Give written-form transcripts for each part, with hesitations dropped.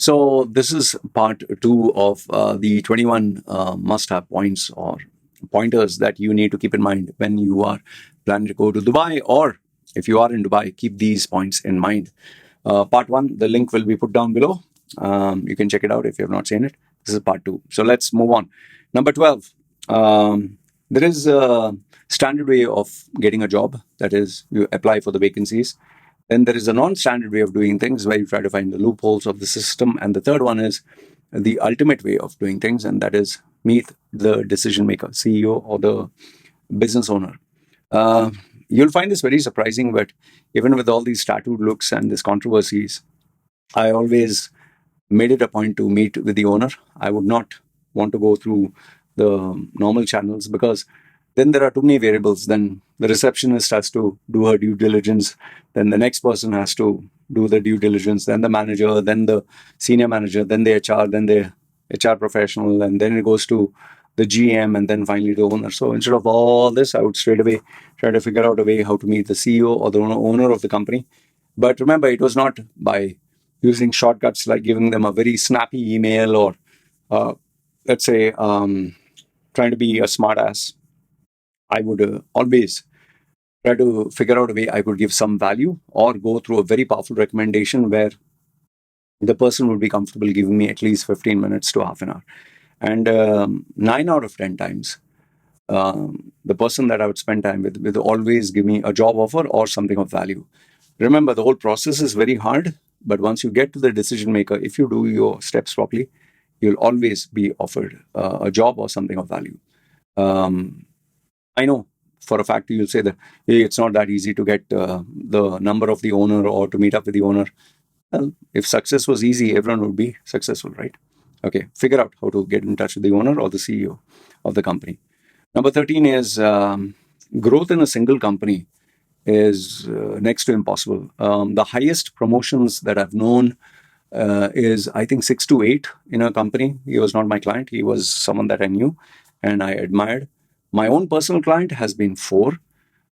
So this is part 2 of the 21 must-have points or pointers that you need to keep in mind when you are planning to go to Dubai, or if you are in Dubai, keep these points in mind. Part 1, the link will be put down below. You can check it out if you have not seen it. This is part 2. So let's move on. Number 12. There is a standard way of getting a job. That is, you apply for the vacancies. Then there is a non-standard way of doing things where you try to find the loopholes of the system. And the third one is the ultimate way of doing things, and that is meet the decision maker, CEO or the business owner. You'll find this very surprising, but even with all these tattooed looks and these controversies, I always made it a point to meet with the owner. I would not want to go through the normal channels because then there are too many variables. Then the receptionist has to do her due diligence. Then the next person has to do the due diligence. Then the manager, then the senior manager, then the HR, then the HR professional, and then it goes to the GM, and then finally the owner. So instead of all this, I would straight away try to figure out a way how to meet the CEO or the owner of the company. But remember, it was not by using shortcuts like giving them a very snappy email or, let's say, trying to be a smartass. I would always try to figure out a way I could give some value or go through a very powerful recommendation where the person would be comfortable giving me at least 15 minutes to half an hour. And 9 out of 10 times, the person that I would spend time with would always give me a job offer or something of value. Remember, the whole process is very hard, but once you get to the decision maker, if you do your steps properly, you'll always be offered a job or something of value. I know for a fact you'll say that, hey, it's not that easy to get the number of the owner or to meet up with the owner. Well, if success was easy, everyone would be successful, right? Okay, figure out how to get in touch with the owner or the CEO of the company. Number 13 is growth in a single company is next to impossible. The highest promotions that I've known is, I think, 6 to 8 in a company. He was not my client. He was someone that I knew and I admired. My own personal client has been 4.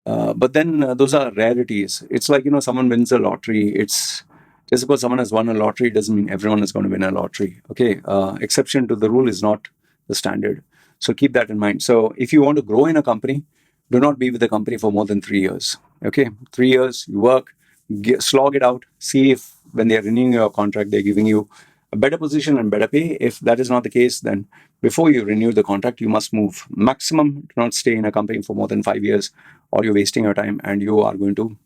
But then those are rarities. It's like, someone wins a lottery. It's just because someone has won a lottery doesn't mean everyone is going to win a lottery. Okay. Exception to the rule is not the standard. So keep that in mind. So if you want to grow in a company, do not be with the company for more than 3 years. Okay. 3 years, you work, slog it out, see if when they're renewing your contract, they're giving you a better position and better pay. If that is not the case, then before you renew the contract, you must move. Maximum, do not stay in a company for more than 5 years, or you're wasting your time and you are going to,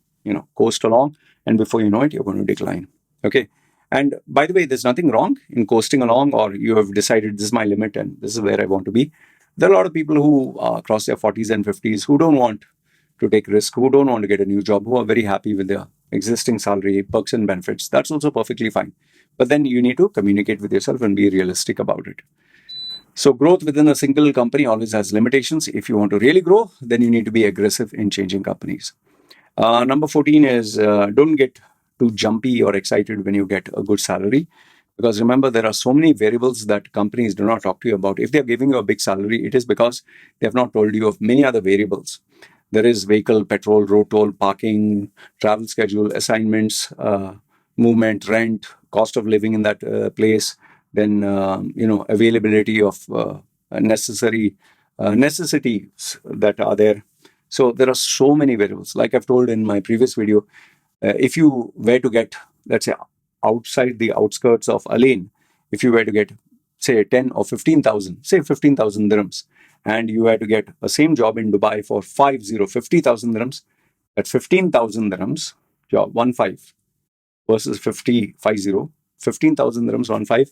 coast along. And before you know it, you're going to decline. Okay. And by the way, there's nothing wrong in coasting along, or you have decided this is my limit and this is where I want to be. There are a lot of people who cross their 40s and 50s who don't want to take risk, who don't want to get a new job, who are very happy with their existing salary, perks and benefits. That's also perfectly fine. But then you need to communicate with yourself and be realistic about it. So growth within a single company always has limitations. If you want to really grow, then you need to be aggressive in changing companies. Number 14 is don't get too jumpy or excited when you get a good salary. Because remember, there are so many variables that companies do not talk to you about. If they're giving you a big salary, it is because they have not told you of many other variables. There is vehicle, petrol, road toll, parking, travel schedule, assignments, movement, rent, cost of living in that place, then availability of necessities that are there. So there are so many variables. Like I've told in my previous video, if you were to get, let's say, outside the outskirts of a lane, if you were to get, say, 10 or 15,000, say 15,000 dirhams, and you were to get a same job in Dubai for 50,000 dirhams, at 15,000 dirhams, job 15 versus 15,000 dirhams 15.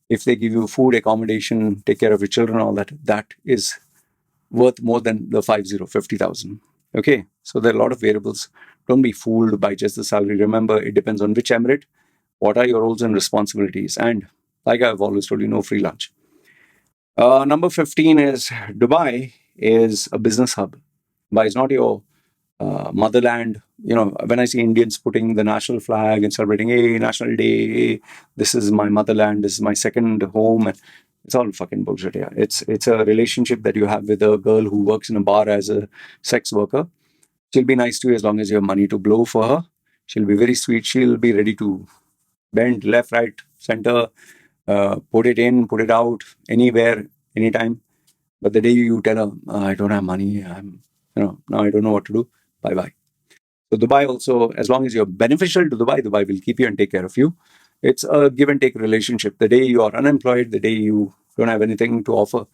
If they give you food, accommodation, take care of your children, all that, that is worth more than the 50,000. Okay, so there are a lot of variables. Don't be fooled by just the salary. Remember, it depends on which emirate, what are your roles and responsibilities, and like I've always told you, no free lunch. Number 15 is Dubai is a business hub. Dubai is not your motherland. When I see Indians putting the national flag and celebrating, hey, National Day, hey, this is my motherland, this is my second home, and it's all fucking bullshit. Yeah, it's a relationship that you have with a girl who works in a bar as a sex worker. She'll be nice to you as long as you have money to blow for her. She'll be very sweet. She'll be ready to bend left, right, center, put it in, put it out, anywhere, anytime. But the day you tell her, I don't have money, now I don't know what to do, bye bye. So Dubai also, as long as you're beneficial to Dubai, Dubai will keep you and take care of you. It's a give and take relationship. The day you are unemployed, the day you don't have anything to offer,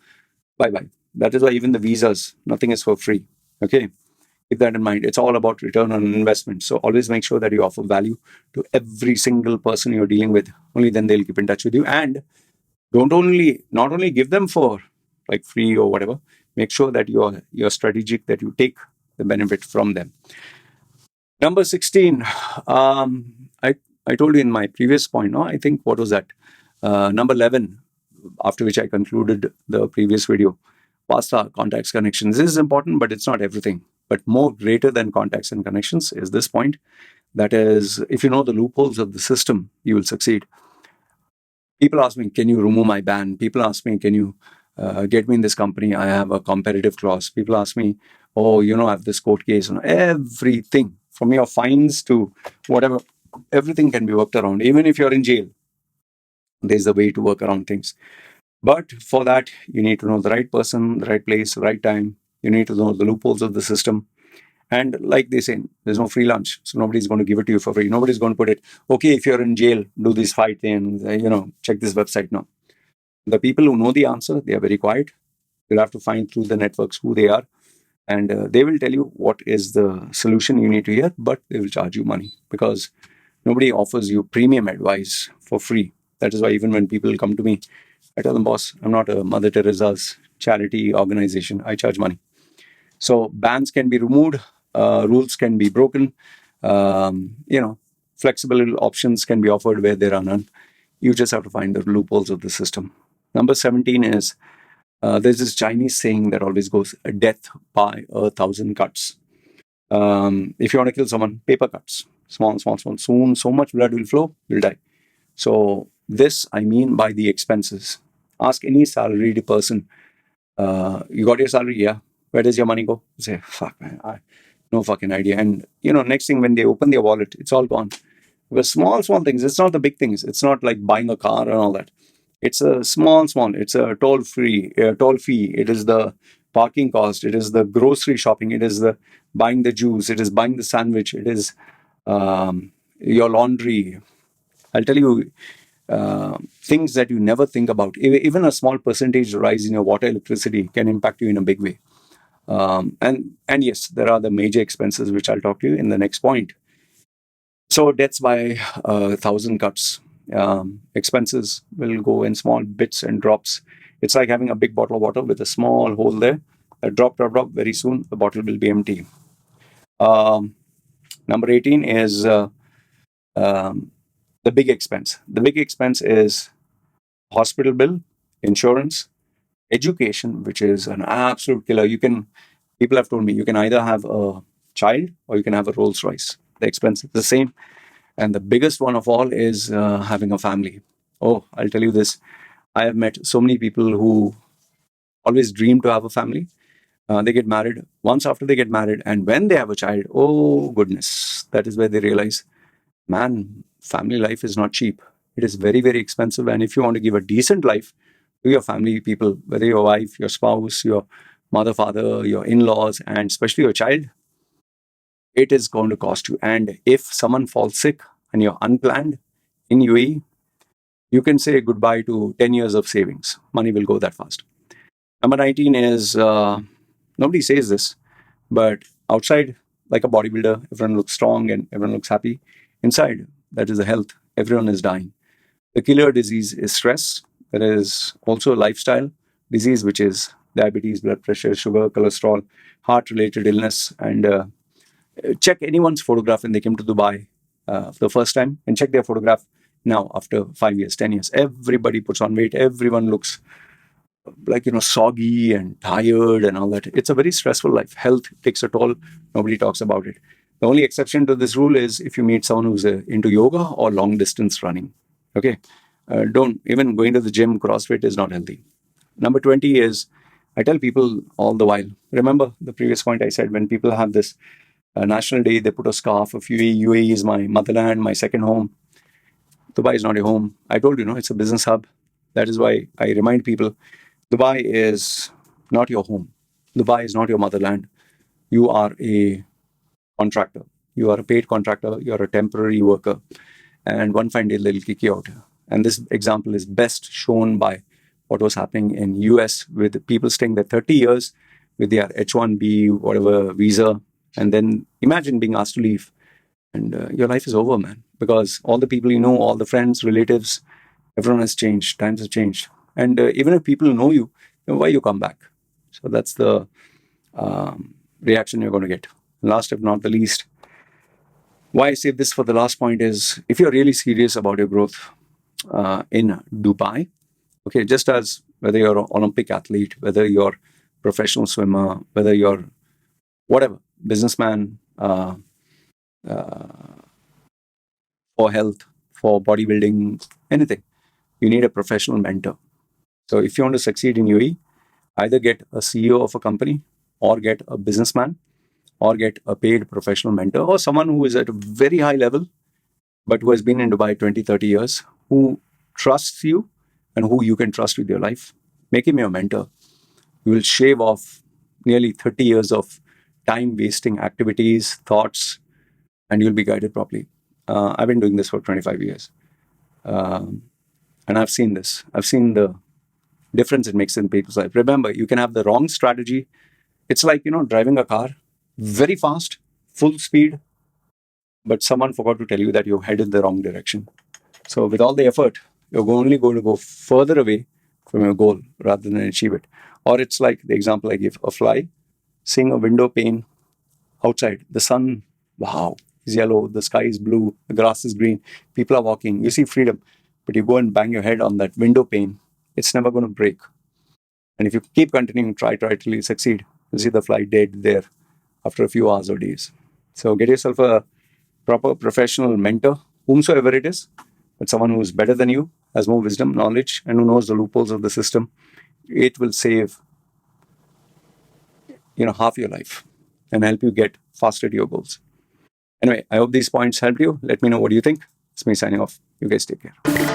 bye bye. That is why even the visas, nothing is for free. Okay. Keep that in mind. It's all about return on investment. So always make sure that you offer value to every single person you're dealing with. Only then they'll keep in touch with you. And not only give them for like free or whatever. Make sure that you're strategic, that you take the benefit from them. Number 16. I told you in my previous point, no? I think what was that? Number 11, after which I concluded the previous video. Pasta, contacts, connections. This is important, but it's not everything. But more greater than contacts and connections is this point. That is, if you know the loopholes of the system, you will succeed. People ask me, can you remove my ban? People ask me, can you get me in this company? I have a competitive clause. People ask me, oh, I have this court case. Everything from your fines to whatever, everything can be worked around. Even if you're in jail, there's a way to work around things. But for that, you need to know the right person, the right place, the right time. You need to know the loopholes of the system. And like they say, there's no free lunch. So nobody's going to give it to you for free. Nobody's going to put it, okay, if you're in jail, do these 5 things, check this website. No. The people who know the answer, they are very quiet. You'll have to find through the networks who they are. And they will tell you what is the solution you need to hear, but they will charge you money because nobody offers you premium advice for free. That is why even when people come to me, I tell them, boss, I'm not a Mother Teresa's charity organization. I charge money. So bans can be removed, rules can be broken, flexible options can be offered where there are none. You just have to find the loopholes of the system. Number 17 is there's this Chinese saying that always goes, death by 1,000 cuts. If you want to kill someone, paper cuts. Small. Soon, so much blood will flow, you'll die. So this I mean by the expenses. Ask any salaried person, you got your salary? Yeah. Where does your money go? You say, fuck, man, no fucking idea. And, next thing when they open their wallet, it's all gone. Because small things. It's not the big things. It's not like buying a car and all that. It's a small. It's a toll fee. It is the parking cost. It is the grocery shopping. It is the buying the juice. It is buying the sandwich. It is your laundry. I'll tell you things that you never think about. Even a small percentage rise in your water, electricity can impact you in a big way. And yes, there are the major expenses which I'll talk to you in the next point. So deaths by 1,000 cuts. Expenses will go in small bits and drops. It's like having a big bottle of water with a small hole there. A drop. Very soon the bottle will be empty. Number 18 is the big expense. The big expense is hospital bill, insurance, education, which is an absolute killer. People have told me, you can either have a child or you can have a Rolls Royce. The expense is the same. And the biggest one of all is having a family. Oh, I'll tell you this. I have met so many people who always dream to have a family. They get married. Once after they get married and when they have a child, oh goodness, that is where they realize, man, family life is not cheap. It is very, very expensive. And if you want to give a decent life to your family people, whether your wife, your spouse, your mother, father, your in-laws, and especially your child, it is going to cost you. And if someone falls sick and you're unplanned in UAE, you can say goodbye to 10 years of savings. Money will go that fast. Number 19 is, nobody says this, but outside, like a bodybuilder, everyone looks strong and everyone looks happy. Inside, that is the health. Everyone is dying. The killer disease is stress. There is also a lifestyle disease, which is diabetes, blood pressure, sugar, cholesterol, heart-related illness. And check anyone's photograph when they came to Dubai for the first time and check their photograph now after 5 years, 10 years. Everybody puts on weight. Everyone looks like, soggy and tired and all that. It's a very stressful life. Health takes a toll. Nobody talks about it. The only exception to this rule is if you meet someone who's into yoga or long distance running. Okay. Don't even going to the gym, CrossFit is not healthy. Number 20 is, I tell people all the while, remember the previous point I said, when people have this National Day, they put a scarf of UAE. UAE is my motherland, my second home. Dubai is not your home. I told you, no, it's a business hub. That is why I remind people, Dubai is not your home. Dubai is not your motherland. You are a contractor. You are a paid contractor. You are a temporary worker. And one fine day they'll kick you out. And this example is best shown by what was happening in US with people staying there 30 years with their H1B, whatever visa. And then imagine being asked to leave. And your life is over, man. Because all the people you know, all the friends, relatives, everyone has changed. Times have changed. And even if people know you, why you come back? So that's the reaction you're going to get. Last, if not the least, why I say this for the last point is if you're really serious about your growth in Dubai, okay, just as whether you're an Olympic athlete, whether you're a professional swimmer, whether you're whatever, businessman, for health, for bodybuilding, anything, you need a professional mentor. So if you want to succeed in UAE, either get a CEO of a company or get a businessman or get a paid professional mentor or someone who is at a very high level but who has been in Dubai 20, 30 years, who trusts you and who you can trust with your life. Make him your mentor. You will shave off nearly 30 years of time wasting activities, thoughts, and you'll be guided properly. I've been doing this for 25 years. And I've seen this. I've seen the difference it makes in people's life. Remember, you can have the wrong strategy. It's like, driving a car very fast, full speed, but someone forgot to tell you that you're headed the wrong direction. So with all the effort, you're only going to go further away from your goal rather than achieve it. Or it's like the example I give, a fly seeing a window pane outside. The sun, wow, is yellow, the sky is blue, the grass is green, people are walking, you see freedom. But you go and bang your head on that window pane, it's never going to break. And if you keep continuing, try till you succeed, you'll see the fly dead there after a few hours or days. So get yourself a proper professional mentor, whomsoever it is, but someone who is better than you, has more wisdom, knowledge, and who knows the loopholes of the system. It will save, half your life and help you get faster to your goals. Anyway, I hope these points helped you. Let me know what you think. It's me signing off. You guys take care.